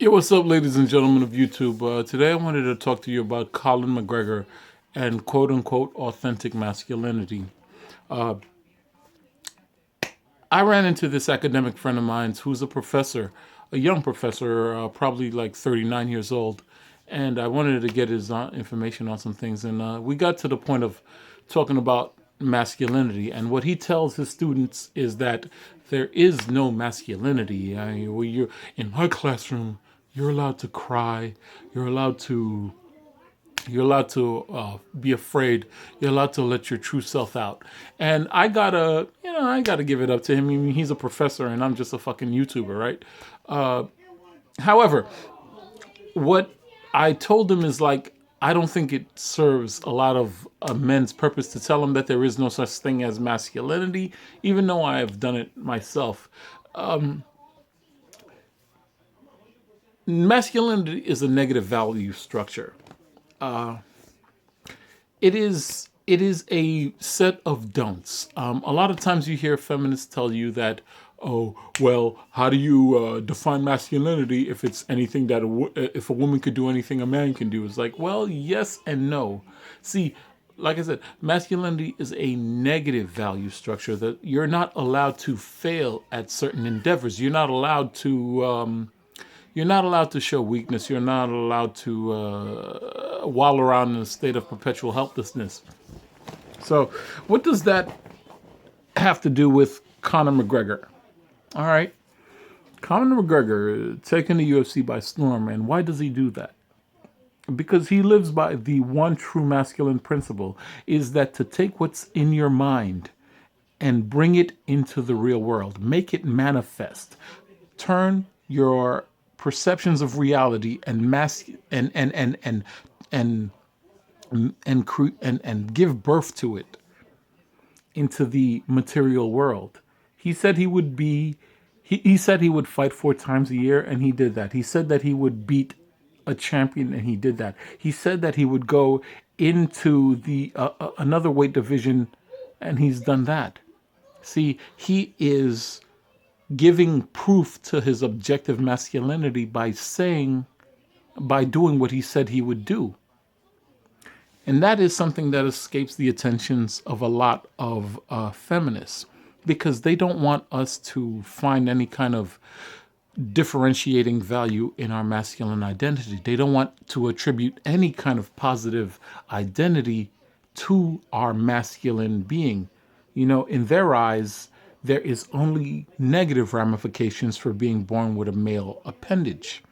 Yo, what's up, ladies and gentlemen of YouTube? Today I wanted to talk to you about Colin McGregor and quote unquote authentic masculinity. I ran into this academic friend of mine who's a professor, a young professor, probably like 39 years old. And I wanted to get his information on some things. And we got to the point of talking about masculinity. And what he tells his students is that there is no masculinity. I mean, when you're in my classroom, you're allowed to cry. You're allowed to be afraid. You're allowed to let your true self out. And I gotta give it up to him. I mean, he's a professor, and I'm just a fucking YouTuber, right? However, what I told him is like, I don't think it serves a lot of men's purpose to tell them that there is no such thing as masculinity, even though I have done it myself. Masculinity is a negative value structure. It is a set of don'ts. A lot of times you hear feminists tell you that, oh, well, how do you define masculinity if it's anything that if a woman could do anything a man can do? It's like, well, yes and no. See, like I said, masculinity is a negative value structure that you're not allowed to fail at certain endeavors. You're not allowed to show weakness. You're not allowed to wallow around in a state of perpetual helplessness. So, what does that have to do with Conor McGregor? All right. Conor McGregor taking the UFC by storm. And why does he do that? Because he lives by the one true masculine principle is that to take what's in your mind and bring it into the real world, make it manifest, turn your perceptions of reality and and and give birth to it into the material world. He said he would be he said he would fight 4 times a year, and he did that. He said that he would beat a champion, and he did that. He said that he would go into the another weight division, and he's done that. See, he is giving proof to his objective masculinity by doing what he said he would do. And that is something that escapes the attentions of a lot of feminists, because they don't want us to find any kind of differentiating value in our masculine identity. They don't want to attribute any kind of positive identity to our masculine being. You know, in their eyes, there is only negative ramifications for being born with a male appendage.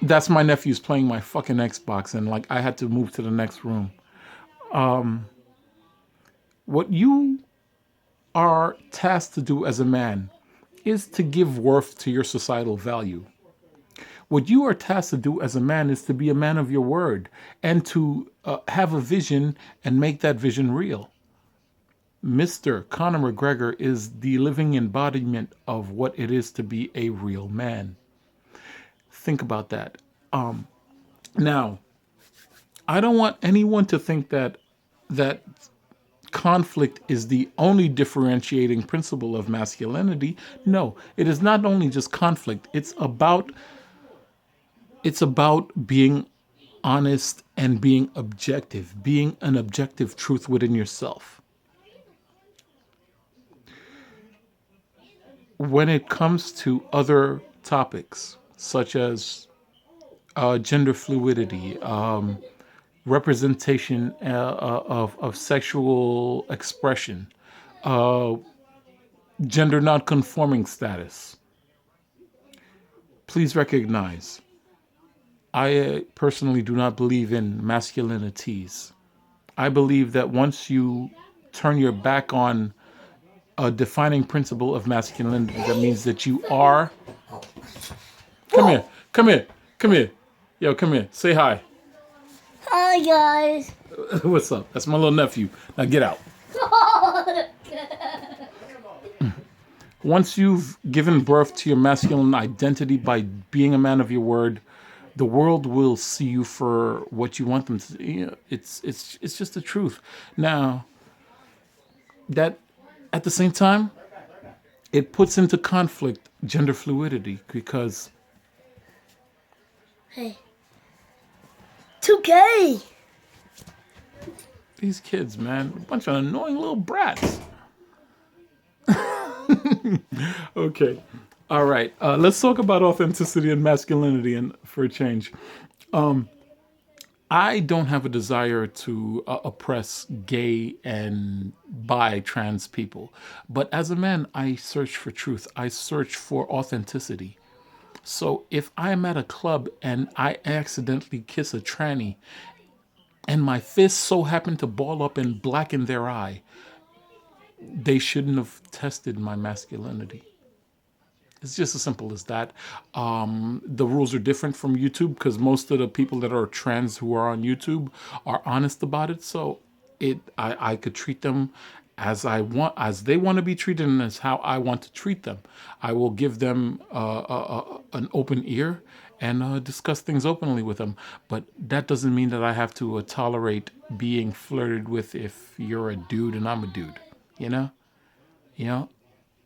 That's my nephew's playing my fucking Xbox, and like I had to move to the next room. What you are tasked to do as a man is to give worth to your societal value. What you are tasked to do as a man is to be a man of your word and to have a vision and make that vision real. Mr. Conor McGregor is the living embodiment of what it is to be a real man. Think about that. Now, I don't want anyone to think that conflict is the only differentiating principle of masculinity. No, it is not only just conflict. It's about being honest and being objective, being an objective truth within yourself. When it comes to other topics such as gender fluidity, representation of sexual expression, uh, gender nonconforming status, please recognize I personally do not believe in masculinities. I believe that once you turn your back on a defining principle of masculinity, that means that you are. Come here, come here, come here. Yo, come here. Say hi. Hi guys. What's up? That's my little nephew. Now get out. Once you've given birth to your masculine identity by being a man of your word, the world will see you for what you want them to see. You know, it's just the truth. Now, that at the same time, it puts into conflict gender fluidity, because Hey. 2K. These kids, man, a bunch of annoying little brats. Okay. All right. Let's talk about authenticity and masculinity and for a change. I don't have a desire to oppress gay and bi trans people. But as a man, I search for truth. I search for authenticity. So if I'm at a club and I accidentally kiss a tranny and my fist so happened to ball up and blacken their eye, they shouldn't have tested my masculinity. It's just as simple as that. The rules are different from YouTube because most of the people that are trans who are on YouTube are honest about it. So I could treat them as I want, as they want to be treated, and as how I want to treat them. I will give them an open ear and discuss things openly with them. But that doesn't mean that I have to tolerate being flirted with if you're a dude and I'm a dude. You know, you know.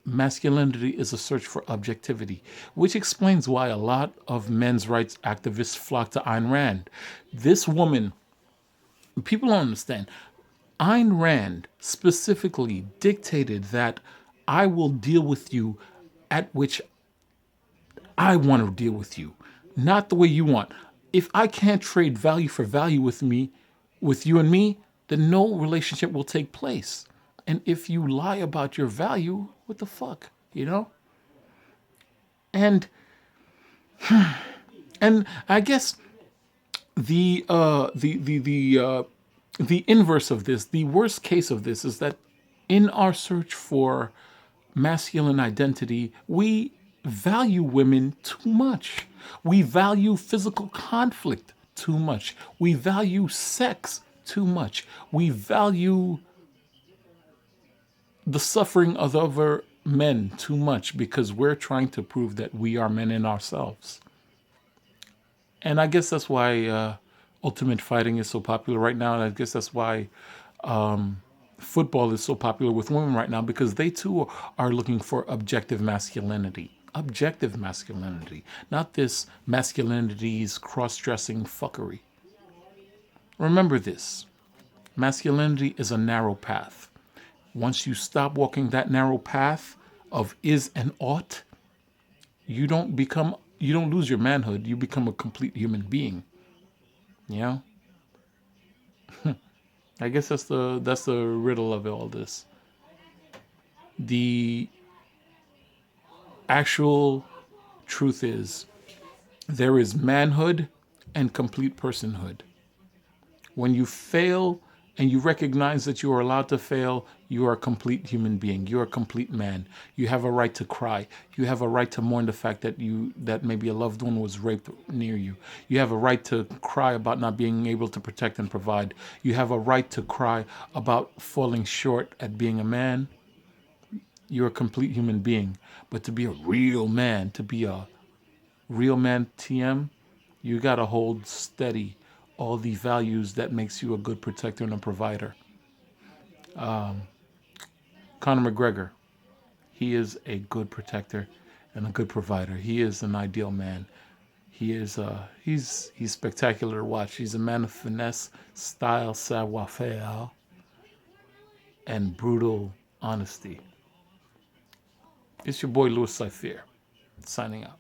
Masculinity is a search for objectivity, which explains why a lot of men's rights activists flock to Ayn Rand. This woman, people don't understand, Ayn Rand specifically dictated that I will deal with you at which I want to deal with you, not the way you want. If I can't trade value for value with me, with you and me, then no relationship will take place. And if you lie about your value, what the fuck, you know? And and I guess the inverse of this, the worst case of this, is that in our search for masculine identity, we value women too much. We value physical conflict too much. We value sex too much. We value the suffering of other men too much because we're trying to prove that we are men in ourselves. And I guess that's why ultimate fighting is so popular right now. And I guess that's why football is so popular with women right now, because they too are looking for objective masculinity. Objective masculinity, not this masculinity's cross dressing fuckery. Remember this, masculinity is a narrow path. Once you stop walking that narrow path of is and ought, you don't lose your manhood, you become a complete human being. You know? I guess that's the riddle of all this. The actual truth is there is manhood and complete personhood. When you fail and you recognize that you are allowed to fail, you are a complete human being. You are a complete man. You have a right to cry. You have a right to mourn the fact that maybe a loved one was raped near you. You have a right to cry about not being able to protect and provide. You have a right to cry about falling short at being a man. You're a complete human being. But to be a real man, to be a real man TM, you got to hold steady all the values that makes you a good protector and a provider. Conor McGregor, he is a good protector and a good provider. He is an ideal man. He is he's spectacular to watch. He's a man of finesse, style, savoir-faire, and brutal honesty. It's your boy Louis Saifir, signing out.